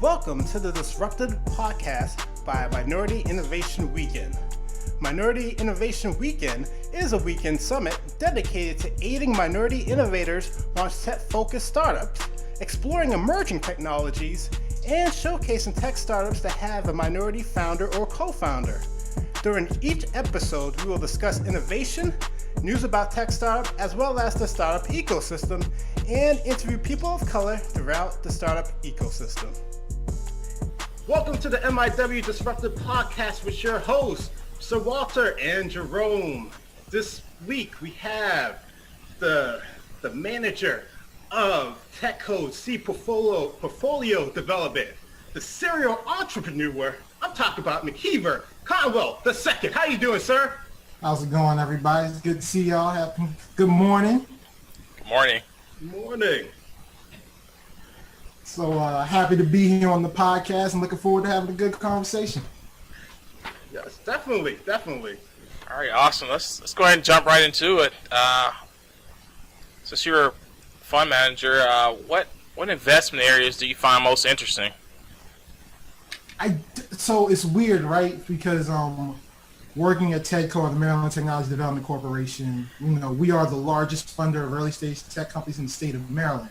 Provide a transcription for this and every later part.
Welcome to the Disruptive podcast by Minority Innovation Weekend. Minority Innovation Weekend is a weekend summit dedicated to aiding minority innovators launch tech-focused startups, exploring emerging technologies, and showcasing tech startups that have a minority founder or co-founder. During each episode, we will discuss innovation, news about tech startup, as well as the startup ecosystem, and interview people of color throughout the startup ecosystem. Welcome to the MIW Disruptive podcast with your hosts, Sir Walter and Jerome. This week we have the manager of TEDCO C portfolio development, the serial entrepreneur. I'm talking about McKeever, Conwell the second. How you doing, sir? How's it going, everybody? It's good to see y'all. Good morning. Good morning. Good morning. So happy to be here on the podcast and looking forward to having a good conversation. Yes, definitely. All right, awesome. Let's go ahead and jump right into it. Since you're a fund manager, what investment areas do you find most interesting? So it's weird, right? Because working at TEDCO, the Maryland Technology Development Corporation, we are the largest funder of early stage tech companies in the state of Maryland.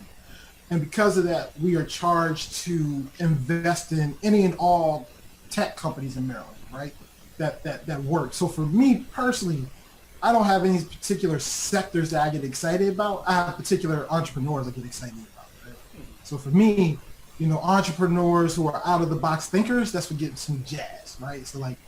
And because of that, we are charged to invest in any and all tech companies in Maryland, right? That work. So for me personally, I don't have any particular sectors that I get excited about. I have particular entrepreneurs I get excited about. Right? So for me, entrepreneurs who are out of the box thinkers, that's what gets some jazz, right? So like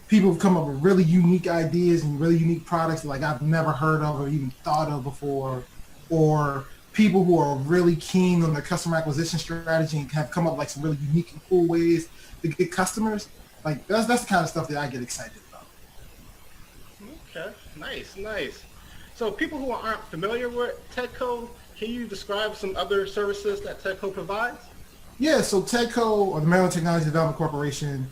people who've come up with really unique ideas and really unique products that like I've never heard of or even thought of before, or people who are really keen on their customer acquisition strategy and have come up like some really unique and cool ways to get customers. Like that's the kind of stuff that I get excited about. Okay, nice. So people who aren't familiar with TEDCO, can you describe some other services that TEDCO provides? Yeah, so TEDCO, or the Maryland Technology Development Corporation,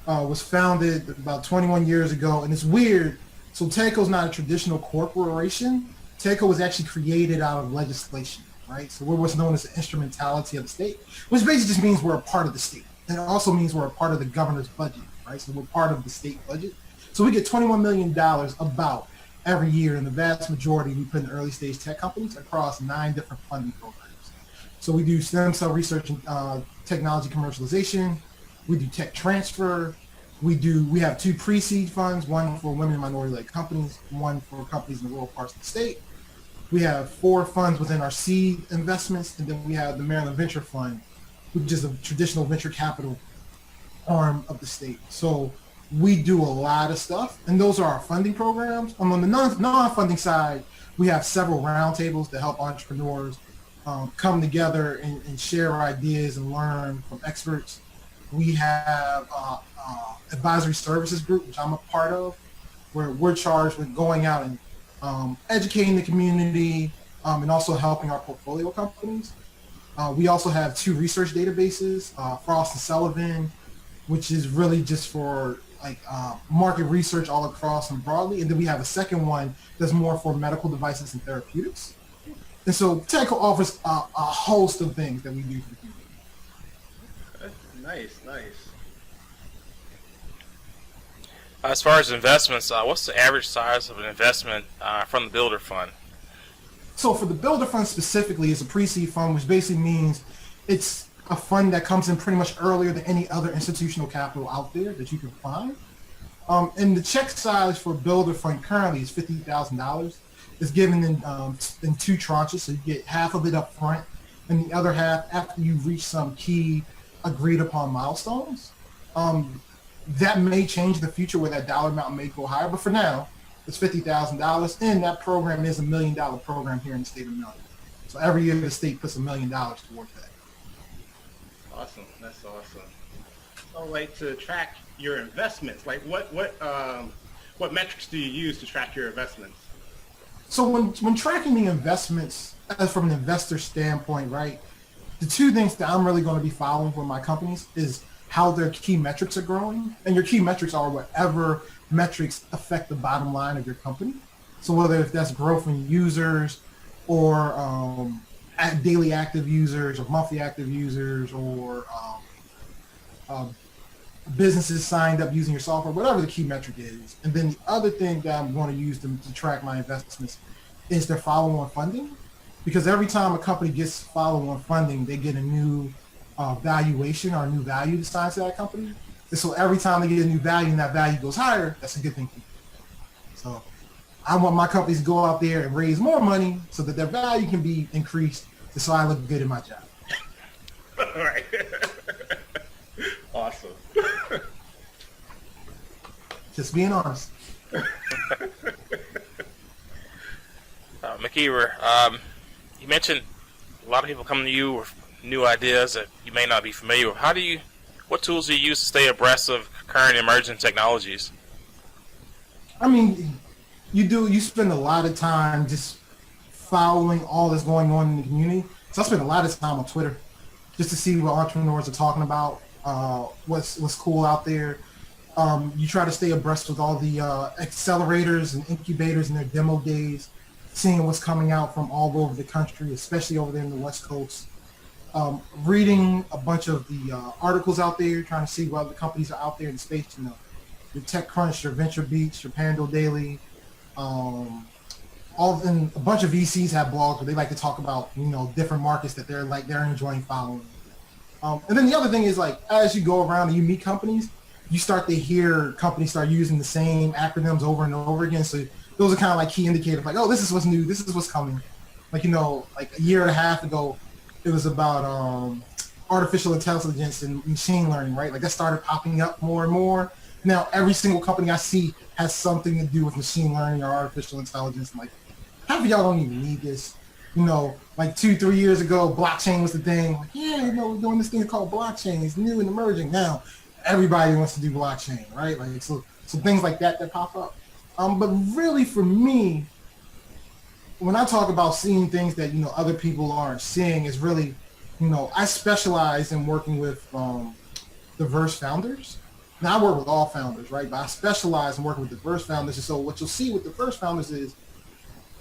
was founded about 21 years ago, and it's weird. So TEDCO is not a traditional corporation. TEDCO was actually created out of legislation, right? So we're what's known as the instrumentality of the state, which basically just means we're a part of the state. And it also means we're a part of the governor's budget, right? So we're part of the state budget. So we get $21 million about every year, and the vast majority we put in early stage tech companies across 9 different funding programs. So we do stem cell research and technology commercialization. We do tech transfer. We have 2 pre-seed funds, one for women and minority-led companies, one for companies in the rural parts of the state. We have 4 funds within our seed investments, and then we have the Maryland Venture Fund, which is a traditional venture capital arm of the state. So we do a lot of stuff, and those are our funding programs. On the non-funding side, we have several roundtables to help entrepreneurs come together and share ideas and learn from experts. We have advisory services group, which I'm a part of, where we're charged with going out and educating the community and also helping our portfolio companies. We also have 2 research databases, Frost and Sullivan, which is really just for like market research all across and broadly. And then we have a second one that's more for medical devices and therapeutics. And so TEDCO offers a host of things that we do for the community. Nice. As far as investments, what's the average size of an investment from the Builder Fund? So for the Builder Fund specifically, it's a pre-seed fund, which basically means it's a fund that comes in pretty much earlier than any other institutional capital out there that you can find. And the check size for Builder Fund currently is $50,000. It's given in 2 tranches, so you get half of it up front, and the other half after you reach some key agreed upon milestones. That may change in the future where that dollar amount may go higher, but for now, it's $50,000, and that program is $1 million program here in the state of Maryland. So every year the state puts $1 million towards that. Awesome, that's awesome. So like to track your investments, like what metrics do you use to track your investments? So when tracking the investments from an investor standpoint, right, the 2 things that I'm really going to be following for my companies is how their key metrics are growing. And your key metrics are whatever metrics affect the bottom line of your company. So whether if that's growth in users or daily active users or monthly active users or businesses signed up using your software, whatever the key metric is. And then the other thing that I'm going to use to track my investments is their follow-on funding, because every time a company gets follow-on funding, they get a new valuation or a new value assigned to that company. And so every time they get a new value and that value goes higher, that's a good thing for me. So I want my companies to go out there and raise more money so that their value can be increased, so I look good in my job. All right. Awesome. Just being honest. McKeever, you mentioned a lot of people come to you with new ideas that you may not be familiar with. What tools do you use to stay abreast of current emerging technologies? I mean, you spend a lot of time just following all that's going on in the community. So I spend a lot of time on Twitter just to see what entrepreneurs are talking about, what's cool out there. You try to stay abreast with all the accelerators and incubators and their demo days, seeing what's coming out from all over the country, especially over there in the West Coast. Reading a bunch of the articles out there, trying to see what other companies are out there in the space. Your TechCrunch, your Venture Beats, your Pando Daily. And a bunch of VCs have blogs where they like to talk about different markets that they're enjoying following. And then the other thing is, like, as you go around and you meet companies, you start to hear companies start using the same acronyms over and over again. So those are kind of like key indicators, like, oh, this is what's new, this is what's coming. Like, like a year and a half ago, it was about artificial intelligence and machine learning, right? Like that started popping up more and more. Now every single company I see has something to do with machine learning or artificial intelligence. I'm like, half of y'all don't even need this. Like 2-3 years ago, blockchain was the thing. Like, yeah, we're doing this thing called blockchain. It's new and emerging. Now everybody wants to do blockchain, right? Like so things like that pop up. But really for me, when I talk about seeing things that other people aren't seeing, is really, I specialize in working with diverse founders. Now I work with all founders, right? But I specialize in working with diverse founders. And so what you'll see with diverse founders is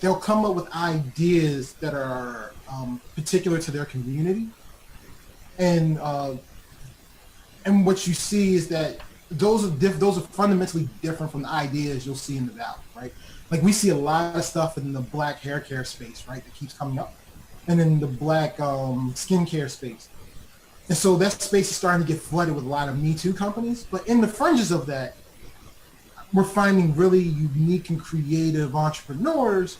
they'll come up with ideas that are particular to their community, and what you see is that those are fundamentally different from the ideas you'll see in the Valley, right? Like we see a lot of stuff in the black hair care space, right, that keeps coming up, and in the black skincare space. And so that space is starting to get flooded with a lot of Me Too companies. But in the fringes of that, we're finding really unique and creative entrepreneurs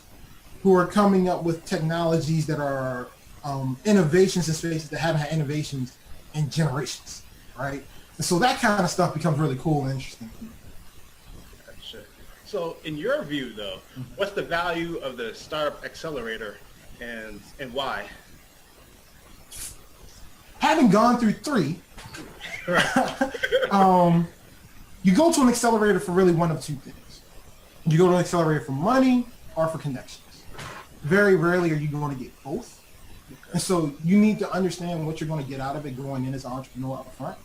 who are coming up with technologies that are innovations in spaces that haven't had innovations in generations, right? And so that kind of stuff becomes really cool and interesting. Gotcha. So in your view, though, what's the value of the startup accelerator and why? Having gone through 3, you go to an accelerator for really one of 2 things. You go to an accelerator for money or for connections. Very rarely are you going to get both. And so you need to understand what you're going to get out of it going in as an entrepreneur up front.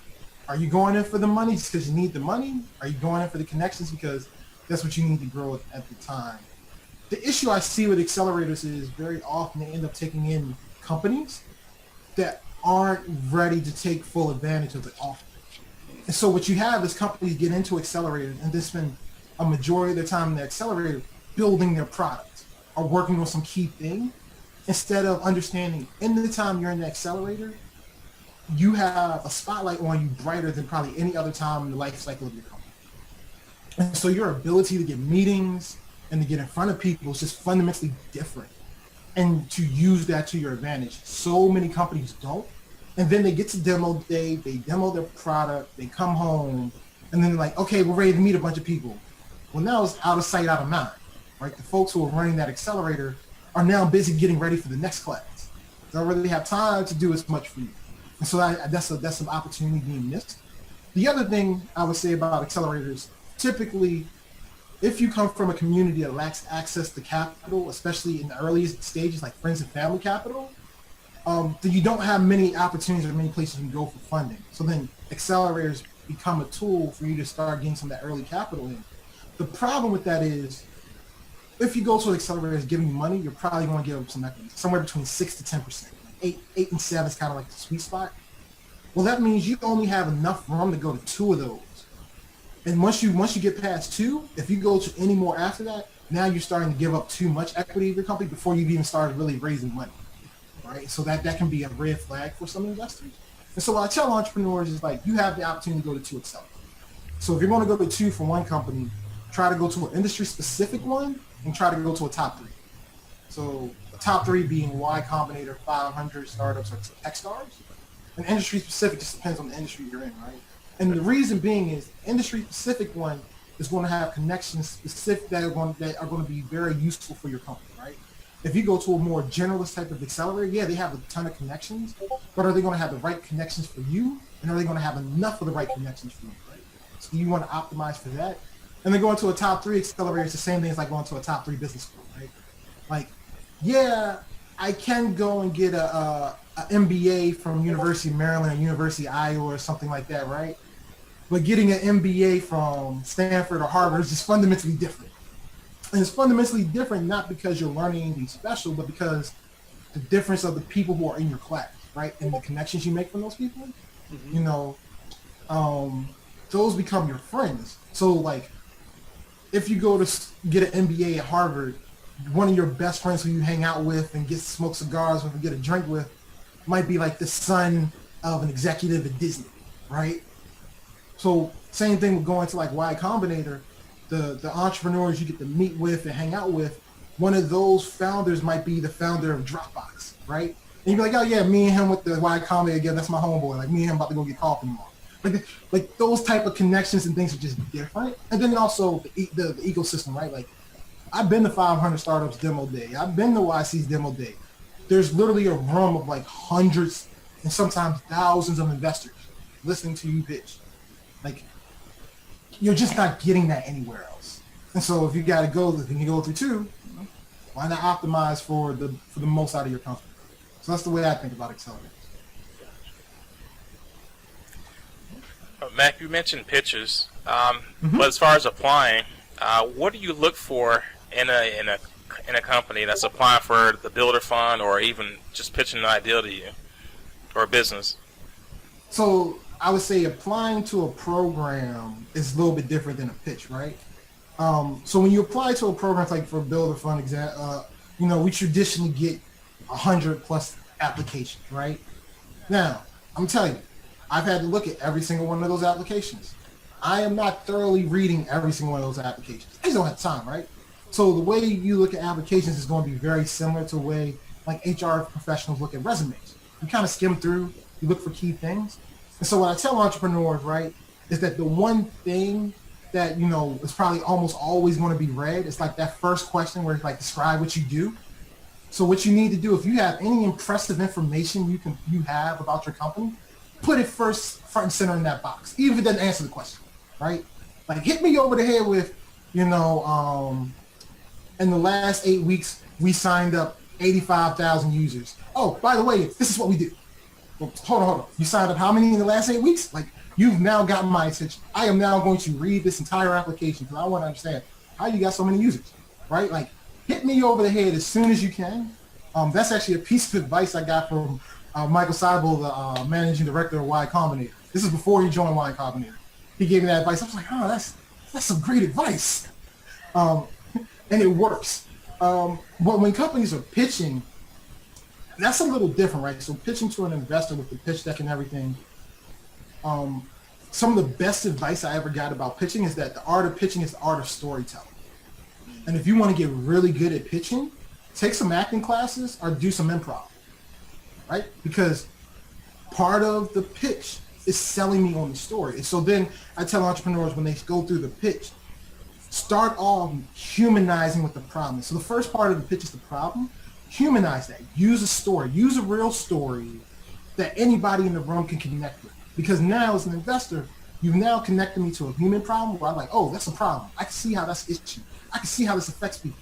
Are you going in for the money just because you need the money? Are you going in for the connections because that's what you need to grow at the time? The issue I see with accelerators is very often they end up taking in companies that aren't ready to take full advantage of the offer. And so what you have is companies get into accelerators and they spend a majority of their time in the accelerator building their product or working on some key thing, instead of understanding in the time you're in the accelerator, you have a spotlight on you brighter than probably any other time in the life cycle of your company. And so your ability to get meetings and to get in front of people is just fundamentally different. And to use that to your advantage. So many companies don't. And then they get to demo day, they demo their product, they come home, and then they're like, okay, we're ready to meet a bunch of people. Well, now it's out of sight, out of mind, right? The folks who are running that accelerator are now busy getting ready for the next class. They don't really have time to do as much for you. And so that's an opportunity being missed. The other thing I would say about accelerators, typically, if you come from a community that lacks access to capital, especially in the earliest stages, like friends and family capital, then you don't have many opportunities or many places you can go for funding. So then accelerators become a tool for you to start getting some of that early capital in. The problem with that is, if you go to an accelerator that's giving you money, you're probably going to give up some equity, somewhere between 6 to 10%. 8 and 7 is kind of like the sweet spot. Well, that means you only have enough room to go to 2 of those. And once you get past 2, if you go to any more after that, now you're starting to give up too much equity of your company before you've even started really raising money, right? So that can be a red flag for some investors. And so what I tell entrepreneurs is like, you have the opportunity to go to 2 accelerators. So if you're going to go to 2 for one company, try to go to an industry-specific one and try to go to a top 3. So the top 3 being Y Combinator, 500 startups, or Techstars. And industry-specific just depends on the industry you're in, right? And the reason being is industry-specific one is going to have connections specific that are going to be very useful for your company, right? If you go to a more generalist type of accelerator, yeah, they have a ton of connections, but are they going to have the right connections for you? And are they going to have enough of the right connections for you, right? So you want to optimize for that. And then going to a top 3 accelerator is the same thing as like going to a top 3 business school, right? Like, yeah, I can go and get a MBA from University of Maryland or University of Iowa or something like that, right? But getting an MBA from Stanford or Harvard is just fundamentally different. And it's fundamentally different not because you're learning anything special, but because the difference of the people who are in your class, right? And the connections you make from those people, you know, those become your friends. So like, if you go to get an MBA at Harvard, one of your best friends who you hang out with and get smoke cigars with and get a drink with might be like the son of an executive at Disney, right? So same thing with going to like Y Combinator, the entrepreneurs you get to meet with and hang out with, one of those founders might be the founder of Dropbox, right? And you'd be like, oh yeah, me and him with the Y Combinator again, that's my homeboy. Like me and him about to go get coffee tomorrow. Like those type of connections and things are just different. And then also the ecosystem, right? Like I've been to 500 Startups demo day. I've been to YC's demo day. There's literally a room of like hundreds and sometimes thousands of investors listening to you pitch. Like, you're just not getting that anywhere else. And so if you got to go, if you go through 2, why not optimize for the most out of your company? So that's the way I think about accelerators. Mac, you mentioned pitches, but as far as applying, what do you look for in a company that's applying for the builder fund or even just pitching an idea to you or a business? So I would say applying to a program is a little bit different than a pitch, right? So when you apply to a program like for builder fund, you know, we traditionally get 100+ applications, right? Now, I'm telling you, I've had to look at every single one of those applications. I am not thoroughly reading every single one of those applications. I just don't have time, right? So the way you look at applications is going to be very similar to the way like HR professionals look at resumes. You kind of skim through, you look for key things. And so what I tell entrepreneurs, right, is that the one thing that, you know, is probably almost always going to be read is like that first question where it's like, describe what you do. So what you need to do, if you have any impressive information you have about your company, put it front and center in that box, even if it doesn't answer the question, right? Like hit me over the head with, you know, in the last 8 weeks, we signed up 85,000 users. Oh, by the way, this is what we do. Well, hold on. You signed up how many in the last 8 weeks? Like, you've now gotten my attention. I am now going to read this entire application because I want to understand how you got so many users, right? Like, hit me over the head as soon as you can. That's actually a piece of advice I got from Michael Seibel, the managing director of Y Combinator. This is before he joined Y Combinator. He gave me that advice. I was like, oh, that's some great advice. And it works. But when companies are pitching, that's a little different, right? So pitching to an investor with the pitch deck and everything, some of the best advice I ever got about pitching is that the art of pitching is the art of storytelling. And if you want to get really good at pitching, take some acting classes or do some improv, right? Because part of the pitch is selling me on the story. And so then I tell entrepreneurs when they go through the pitch, start off humanizing with the problem. So the first part of the pitch is the problem. Humanize that. Use a story. Use a real story that anybody in the room can connect with. Because now as an investor, you've now connected me to a human problem where I'm like, oh, that's a problem. I can see how that's an issue. I can see how this affects people.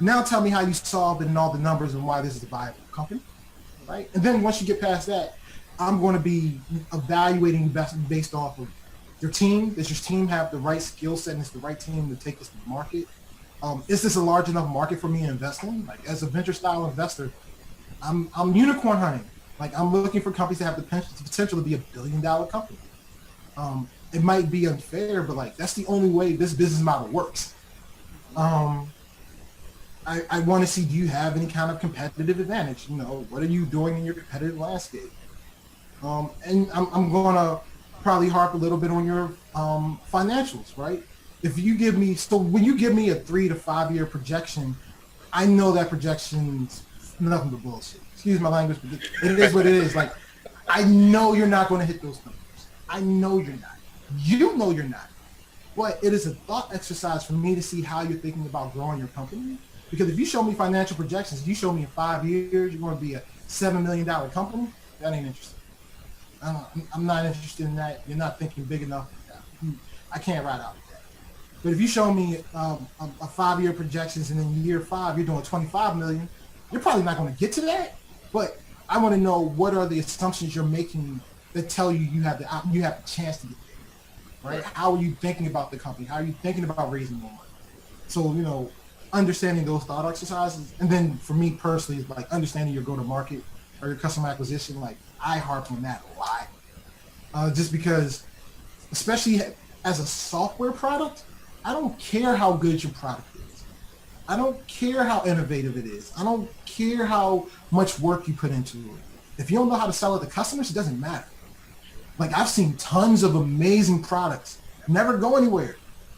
Now tell me how you solve it and all the numbers and why this is a viable company, right? And then once you get past that, I'm going to be evaluating you based off of your team. Does your team have the right skill set and is the right team to take this to the market? Is this a large enough market for me to invest in? Like as a venture style investor, I'm unicorn hunting. Like, I'm looking for companies that have the potential to be $1 billion company. It might be unfair, but like, that's the only way this business model works. I want to see, do you have any kind of competitive advantage? You know, what are you doing in your competitive landscape? And I'm going to probably harp a little bit on your financials, right? If you give me, so when you give me a 3 to 5 year projection, I know that projection's nothing but bullshit. Excuse my language, but it is what it is. Like, I know you're not going to hit those numbers. I know you're not. You know you're not. But it is a thought exercise for me to see how you're thinking about growing your company. Because if you show me financial projections, if you show me in 5 years, you're going to be a $7 million company, that ain't interesting. I'm not interested in that. You're not thinking big enough. I can't ride out with that. But if you show me a 5 year projections and in year 5 you're doing 25 million, you're probably not going to get to that. But I want to know, what are the assumptions you're making that tell you you have the chance to get there, right? How are you thinking about the company? How are you thinking about raising more money? So, you know, understanding those thought exercises, and then for me personally, it's like understanding your go-to-market or your customer acquisition. Like, I harp on that a lot, just because, especially as a software product, I don't care how good your product is. I don't care how innovative it is. I don't care how much work you put into it. If you don't know how to sell it to customers, it doesn't matter. Like, I've seen tons of amazing products never go anywhere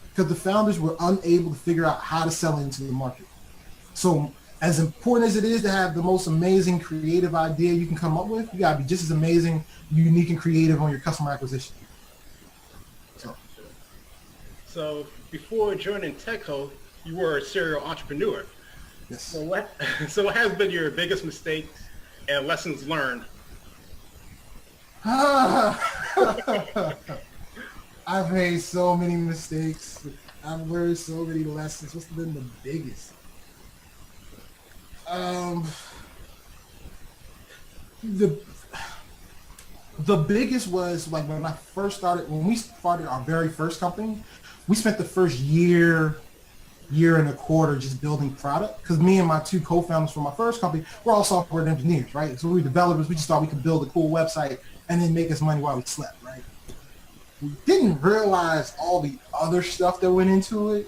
because the founders were unable to figure out how to sell it into the market. So as important as it is to have the most amazing creative idea you can come up with, you gotta be just as amazing, unique, and creative on your customer acquisition. So before joining TEDCO, you were a serial entrepreneur. Yes. So what has been your biggest mistakes and lessons learned? I've made so many mistakes. I've learned so many lessons. What's been the biggest? The biggest was like when we started our very first company, we spent the first year and a quarter just building product, because me and my 2 co-founders from my first company, we're all software engineers, right? So we were developers. We just thought we could build a cool website and then make us money while we slept, right? We didn't realize all the other stuff that went into it.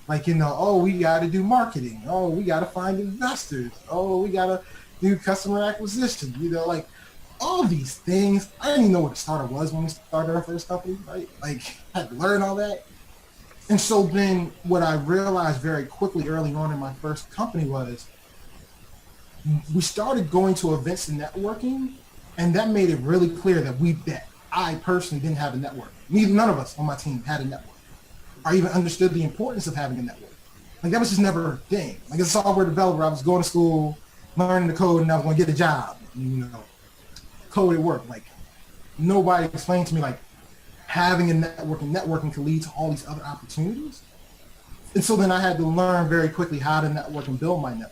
Like, you know, oh, we got to do marketing. Oh, we got to find investors. Oh, we got to do customer acquisition. You know, like all these things. I didn't even know what a starter was when we started our first company, right? Like, I had to learn all that. And so then what I realized very quickly early on in my first company was we started going to events and networking, and that made it really clear that I personally didn't have a network. None of us on my team had a network or even understood the importance of having a network. Like, that was just never a thing. Like, as a software developer, I was going to school, learning the code, and I was going to get a job. You know, code at work. Like, nobody explained to me, like, having a network and networking could lead to all these other opportunities. And so then I had to learn very quickly how to network and build my network.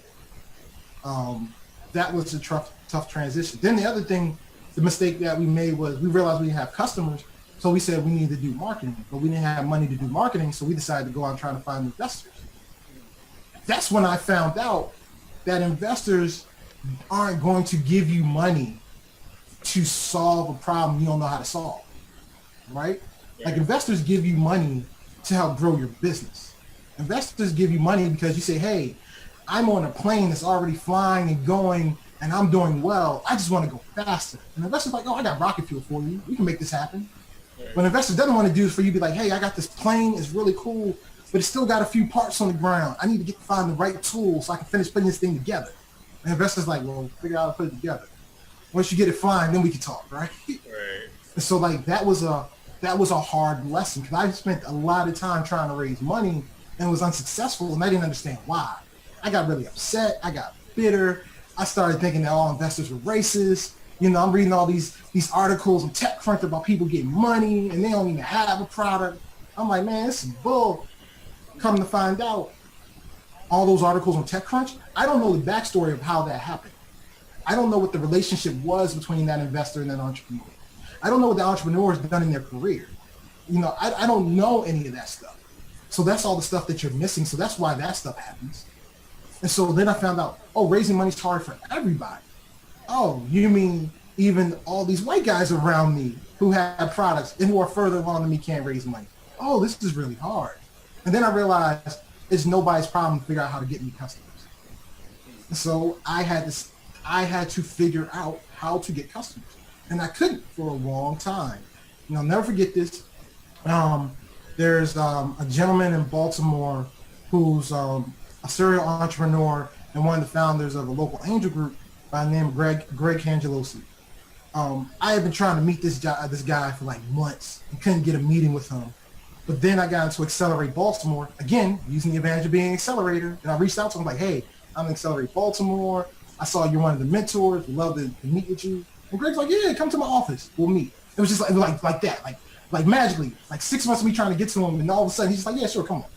That was a tough transition. Then the other thing, the mistake that we made was we realized we didn't have customers, so we said we needed to do marketing, but we didn't have money to do marketing, so we decided to go out and try to find investors. That's when I found out that investors aren't going to give you money to solve a problem you don't know how to solve, right? Yeah. Like, investors give you money to help grow your business. Investors give you money because you say, hey, I'm on a plane that's already flying and going, and I'm doing well. I just want to go faster. And investors like, oh, I got rocket fuel for you. We can make this happen. Yeah. What investors doesn't want to do is for you to be like, hey, I got this plane. It's really cool, but it's still got a few parts on the ground. I need to find the right tool so I can finish putting this thing together. And investors like, well, figure out how to put it together. Once you get it flying, then we can talk, right? Right. And so, like, that was a hard lesson, because I spent a lot of time trying to raise money and was unsuccessful, and I didn't understand why. I got really upset. I got bitter. I started thinking that all investors were racist. You know, I'm reading all these articles on TechCrunch about people getting money and they don't even have a product. I'm like, man, this is bull. Come to find out, all those articles on TechCrunch, I don't know the backstory of how that happened. I don't know what the relationship was between that investor and that entrepreneur. I don't know what the entrepreneur has done in their career. You know, I don't know any of that stuff. So that's all the stuff that you're missing. So that's why that stuff happens. And so then I found out, oh, raising money is hard for everybody. Oh, you mean even all these white guys around me who have products and who are further along than me can't raise money. Oh, this is really hard. And then I realized it's nobody's problem to figure out how to get me customers. So I had to figure out how to get customers, and I couldn't for a long time. And I'll never forget this. There's a gentleman in Baltimore who's a serial entrepreneur and one of the founders of a local angel group by the name of Greg Cangelosi. I had been trying to meet this guy for like months and couldn't get a meeting with him. But then I got into Accelerate Baltimore, again, using the advantage of being an accelerator. And I reached out to him like, hey, I'm in Accelerate Baltimore. I saw you're one of the mentors. Would love to meet with you. And Greg's like, yeah, come to my office. We'll meet. It was just like that, like magically, like 6 months of me trying to get to him. And all of a sudden, he's just like, yeah, sure, come on.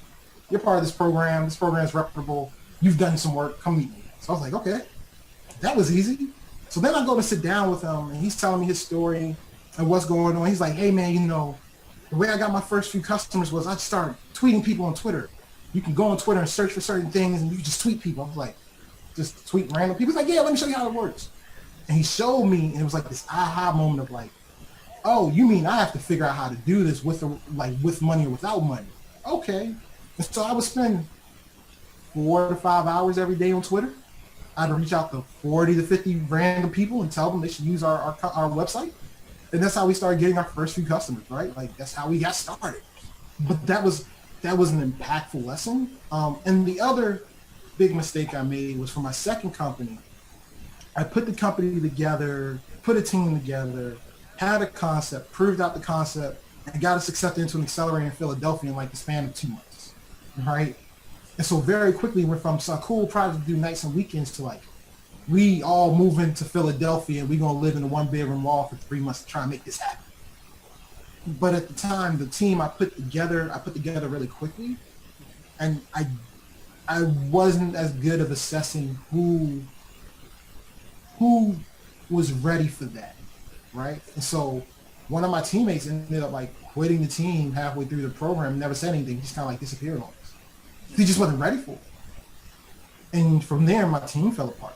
You're part of this program. This program is reputable. You've done some work. Come meet me. So I was like, okay, that was easy. So then I go to sit down with him, and he's telling me his story and what's going on. He's like, hey, man, you know, the way I got my first few customers was I started tweeting people on Twitter. You can go on Twitter and search for certain things, and you can just tweet people. I was like, just tweet random people. He's like, yeah, let me show you how it works. And he showed me, and it was like this aha moment of like, oh, you mean I have to figure out how to do this with money or without money? Okay. And so I would spend 4 to 5 hours every day on Twitter. I'd reach out to 40 to 50 random people and tell them they should use our website. And that's how we started getting our first few customers, right? Like that's how we got started. But that was an impactful lesson. And the other big mistake I made was for my second company. I put the company together, put a team together, had a concept, proved out the concept, and got us accepted into an accelerator in Philadelphia in like the span of 2 months, right? And so very quickly went from some cool project to do nights and weekends to like, we all move into Philadelphia and we're going to live in a 1-bedroom wall for 3 months to try and make this happen. But at the time, the team I put together really quickly, and I wasn't as good of assessing who was ready for that, right? And so one of my teammates ended up like quitting the team halfway through the program, never said anything, just kind of like disappeared on us. He just wasn't ready for it. And from there, my team fell apart.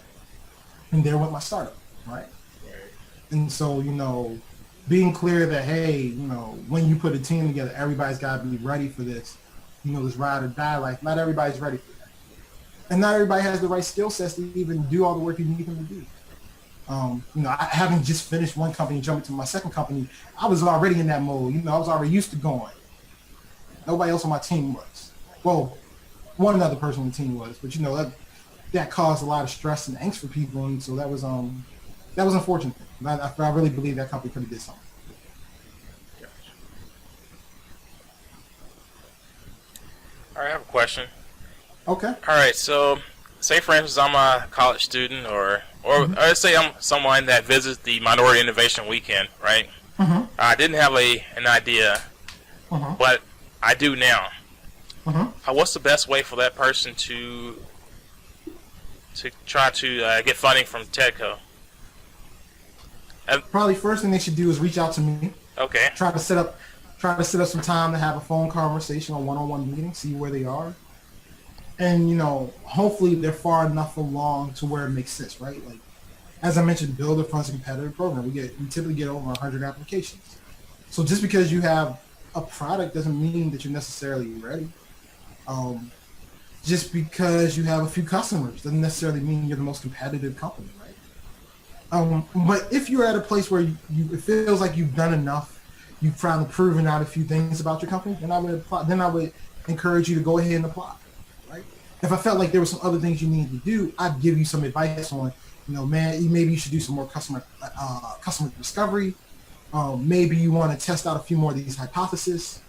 And there went my startup, right? And so, you know, being clear that, hey, you know, when you put a team together, everybody's got to be ready for this, you know, this ride or die life. Not everybody's ready for that. And not everybody has the right skill sets to even do all the work you need them to do. You know, I haven't just finished one company and jumped into my second company. I was already in that mode. You know, I was already used to going. Nobody else on my team was. Well, one other person on the team was, but you know, that caused a lot of stress and angst for people, and so that was unfortunate. I really believe that company could have did something. All right, I have a question. Okay. All right, so say for instance I'm a college student, or let's say I'm someone that visits the Minority Innovation Weekend, right? Mm-hmm. I didn't have an idea, but I do now. What's the best way for that person to try to get funding from TEDCO? Probably first thing they should do is reach out to me. Okay. Try to set up some time to have a phone conversation, a one-on-one meeting, see where they are. And, you know, hopefully they're far enough along to where it makes sense, right? Like, as I mentioned, Builder Fund's a competitive program. We typically get over 100 applications. So just because you have a product doesn't mean that you're necessarily ready. Just because you have a few customers doesn't necessarily mean you're the most competitive company, right? But if you're at a place where it feels like you've done enough, you've finally proven out a few things about your company, then I would encourage you to go ahead and apply, right? If I felt like there were some other things you needed to do, I'd give you some advice on, you know, man, maybe you should do some more customer discovery. Maybe you want to test out a few more of these hypotheses.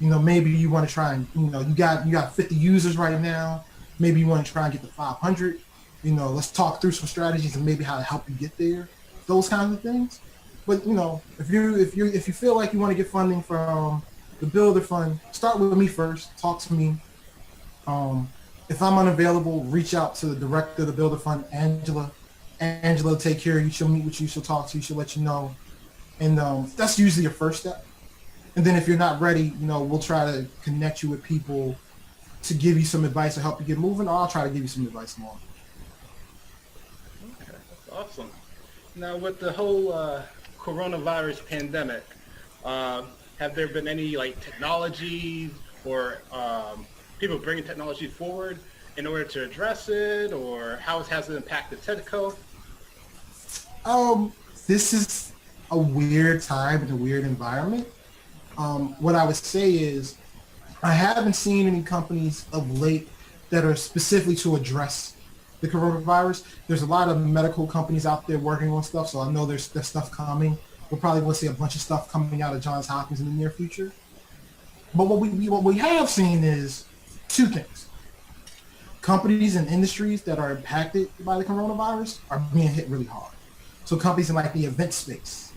You know, maybe you want to try and, you know, you got 50 users right now. Maybe you want to try and get to 500. You know, let's talk through some strategies and maybe how to help you get there. Those kinds of things. But, you know, if you feel like you want to get funding from the Builder Fund, start with me first. Talk to me. If I'm unavailable, reach out to the director of the Builder Fund, Angela. Angela will take care of you. She'll meet with you. She'll talk to you. She'll let you know. And that's usually your first step. And then if you're not ready, you know, we'll try to connect you with people to give you some advice to help you get moving, or I'll try to give you some advice more. Okay, that's awesome. Now, with the whole coronavirus pandemic, have there been any like technology or people bringing technology forward in order to address it, or how has it impacted TEDCO? This is a weird time and a weird environment. What I would say is I haven't seen any companies of late that are specifically to address the coronavirus. There's a lot of medical companies out there working on stuff, so I know there's stuff coming. We're probably going to see a bunch of stuff coming out of Johns Hopkins in the near future. But what we have seen is two things. Companies and industries that are impacted by the coronavirus are being hit really hard. So companies in like the event space,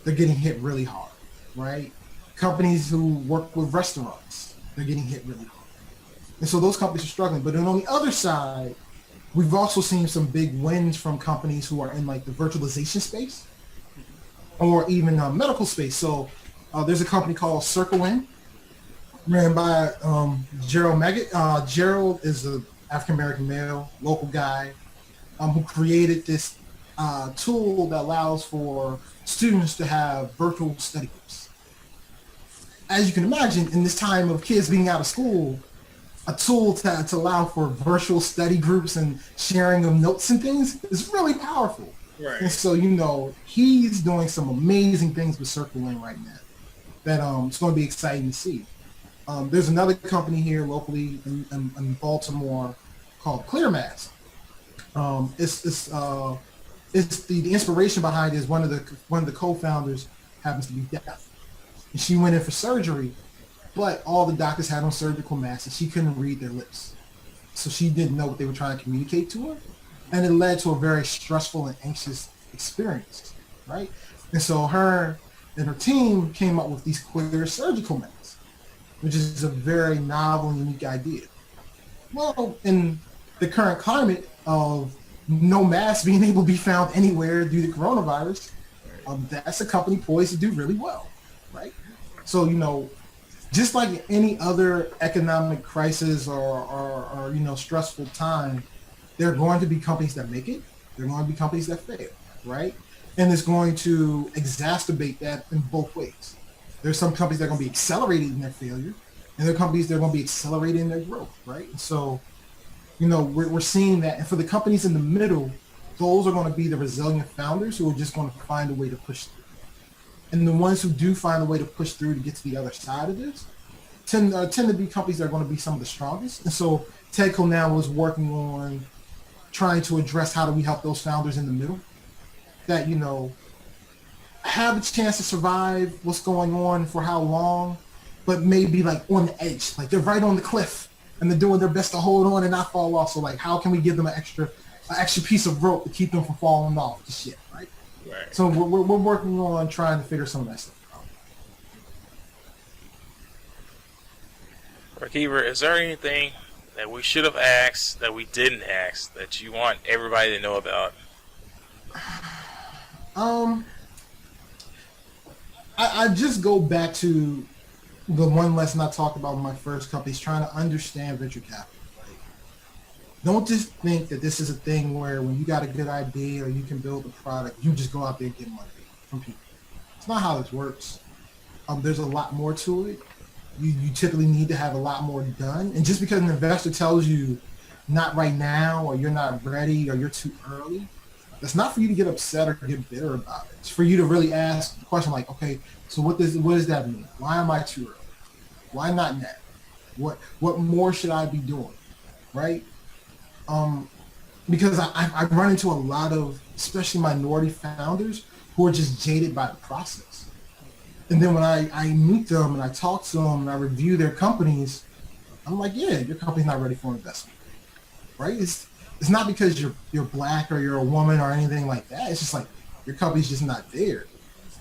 they're getting hit really hard, right? Companies who work with restaurants, they're getting hit really hard. And so those companies are struggling. But then on the other side, we've also seen some big wins from companies who are in like the virtualization space or even medical space. So there's a company called CircleIn, ran by Gerald Meggett. Gerald is an African-American male, local guy, who created this tool that allows for students to have virtual study groups. As you can imagine, in this time of kids being out of school, a tool to allow for virtual study groups and sharing of notes and things is really powerful. Right. And so, he's doing some amazing things with CircleIn right now that it's going to be exciting to see. There's another company here locally in Baltimore called ClearMask. It's the inspiration behind it is one of the co-founders happens to be deaf, and she went in for surgery, but all the doctors had on surgical masks and she couldn't read their lips, so she didn't know what they were trying to communicate to her, and it led to a very stressful and anxious experience, right? And so her and her team came up with these clear surgical masks, which is a very novel and unique idea. Well, in the current climate of no mask being able to be found anywhere due to coronavirus, that's a company poised to do really well, right? So, just like any other economic crisis or stressful time, there are going to be companies that make it. There are going to be companies that fail, right? And it's going to exacerbate that in both ways. There's some companies that are going to be accelerated in their failure, and there are companies that are going to be accelerated in their growth, right? And so, we're seeing that. And for the companies in the middle, those are going to be the resilient founders who are just going to find a way to push through. And the ones who do find a way to push through to get to the other side of this tend to be companies that are going to be some of the strongest. And so TEDCO now is working on trying to address how do we help those founders in the middle that, have a chance to survive what's going on for how long, but maybe like on the edge, like they're right on the cliff and they're doing their best to hold on and not fall off. So like, how can we give them an extra piece of rope to keep them from falling off the shit, right? Right. So we're working on trying to figure some of that stuff out. McKeever, is there anything that we should have asked that we didn't ask that you want everybody to know about? I just go back to the one lesson I talked about with my first company is trying to understand venture capital. Right? Don't just think that this is a thing where when you got a good idea or you can build a product, you just go out there and get money from people. It's not how this works. There's a lot more to it. You typically need to have a lot more done. And just because an investor tells you not right now or you're not ready or you're too early, that's not for you to get upset or get bitter about it. It's for you to really ask the question like, okay, so what does that mean? Why am I too early? Why not now? What more should I be doing? Right? Because I run into a lot of, especially minority founders who are just jaded by the process. And then when I meet them and I talk to them and I review their companies, I'm like, yeah, your company's not ready for investment, right? It's not because you're black or you're a woman or anything like that. It's just like your company's just not there.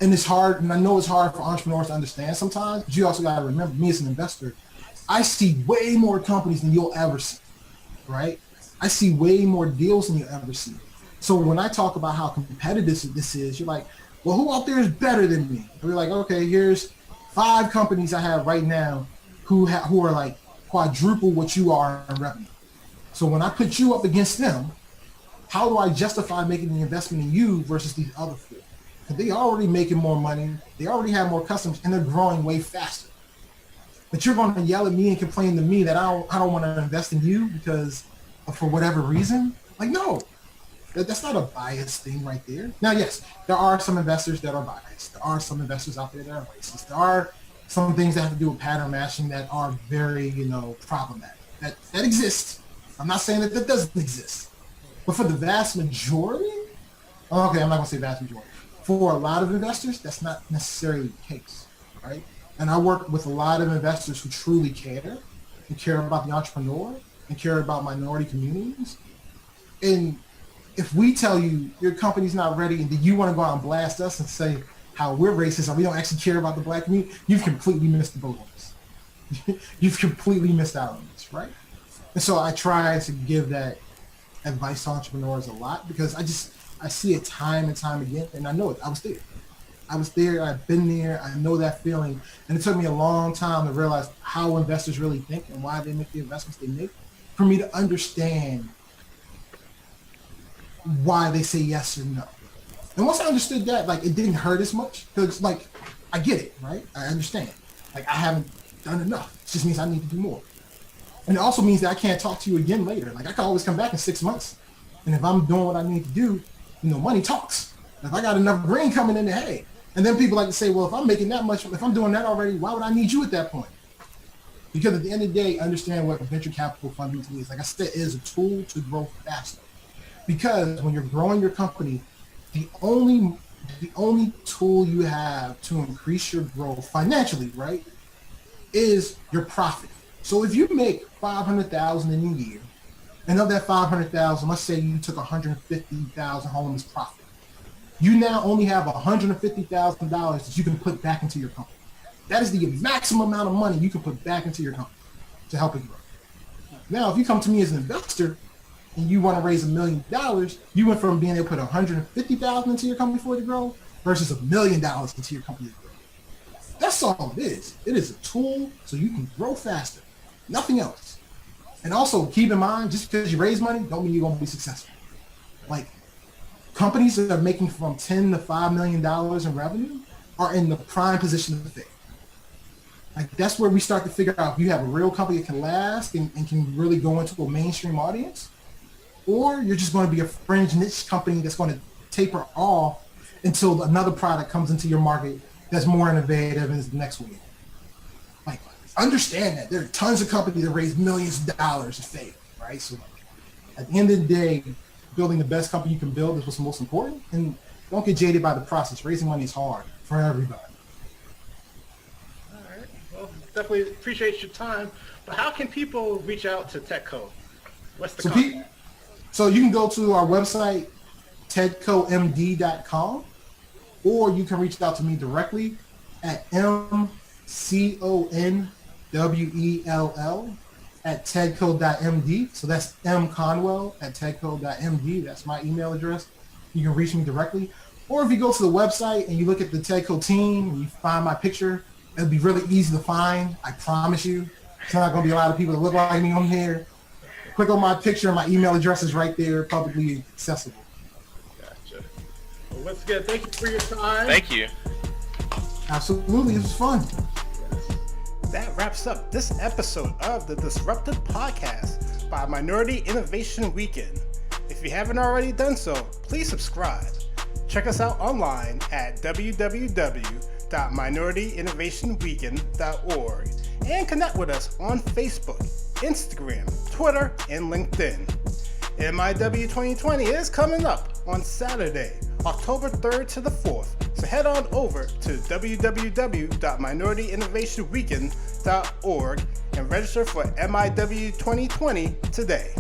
And it's hard, and I know it's hard for entrepreneurs to understand sometimes, but you also got to remember, me as an investor, I see way more companies than you'll ever see, right? I see way more deals than you'll ever see. So when I talk about how competitive this is, you're like, well, who out there is better than me? And we're like, okay, here's 5 companies I have right now who are like quadruple what you are in revenue. So when I put you up against them, how do I justify making the investment in you versus these other four? Because they already making more money, they already have more customers, and they're growing way faster. But you're going to yell at me and complain to me that I don't want to invest in you because for whatever reason? Like, no, that's not a biased thing right there. Now, yes, there are some investors that are biased. There are some investors out there that are racist. There are some things that have to do with pattern matching that are very, problematic. That exists. I'm not saying that doesn't exist. But for the vast majority, okay, I'm not going to say vast majority. For a lot of investors, that's not necessarily the case, right? And I work with a lot of investors who truly care and care about the entrepreneur and care about minority communities. And if we tell you your company's not ready and you want to go out and blast us and say how we're racist and we don't actually care about the black community, you've completely missed the boat on this. You've completely missed out on this, right? And so I try to give that advice to entrepreneurs a lot because I see it time and time again, and I know it. I was there, I've been there, I know that feeling. And it took me a long time to realize how investors really think and why they make the investments they make, for me to understand why they say yes or no. And once I understood that, it didn't hurt as much, because, I get it, right? I understand. I haven't done enough. It just means I need to do more. And it also means that I can't talk to you again later. I can always come back in 6 months. And if I'm doing what I need to do, money talks. If I got enough green coming in, hey. And then people like to say, well, if I'm making that much, if I'm doing that already, why would I need you at that point? Because at the end of the day, understand what venture capital funding is. Like I said, it is a tool to grow faster. Because when you're growing your company, the only tool you have to increase your growth financially, right, is your profit. So if you make $500,000 in a year, and of that $500,000, let's say you took $150,000 home as profit. You now only have $150,000 that you can put back into your company. That is the maximum amount of money you can put back into your company to help it grow. Now, if you come to me as an investor and you want to raise $1 million, you went from being able to put $150,000 into your company for it to grow versus $1 million into your company to grow. That's all it is. It is a tool so you can grow faster. Nothing else. And also keep in mind, just because you raise money, don't mean you're going to be successful. Companies that are making from $10 to $5 million in revenue are in the prime position to fail. That's where we start to figure out if you have a real company that can last and can really go into a mainstream audience, or you're just going to be a fringe niche company that's going to taper off until another product comes into your market that's more innovative and is the next one. Understand that there are tons of companies that raise millions of dollars and fail, right? So at the end of the day, building the best company you can build is what's most important. And don't get jaded by the process. Raising money is hard for everybody. All right. Well, definitely appreciate your time. But how can people reach out to TEDCO? What's the contact? So you can go to our website, tedcomd.com, or you can reach out to me directly at mconwell@tedco.md. So that's mconwell@tedco.md. That's my email address. You can reach me directly. Or if you go to the website and you look at the TEDCO team and you find my picture, it'll be really easy to find. I promise you. It's not going to be a lot of people that look like me on here. Click on my picture and my email address is right there, publicly accessible. Gotcha. Well, once again, thank you for your time. Thank you. Absolutely. It was fun. That wraps up this episode of the Disruptive Podcast by Minority Innovation Weekend. If you haven't already done so, please subscribe. Check us out online at www.minorityinnovationweekend.org and connect with us on Facebook, Instagram, Twitter, and LinkedIn. MIW 2020 is coming up on Saturday, October 3rd to the 4th. So head on over to www.minorityinnovationweekend.org and register for MIW 2020 today.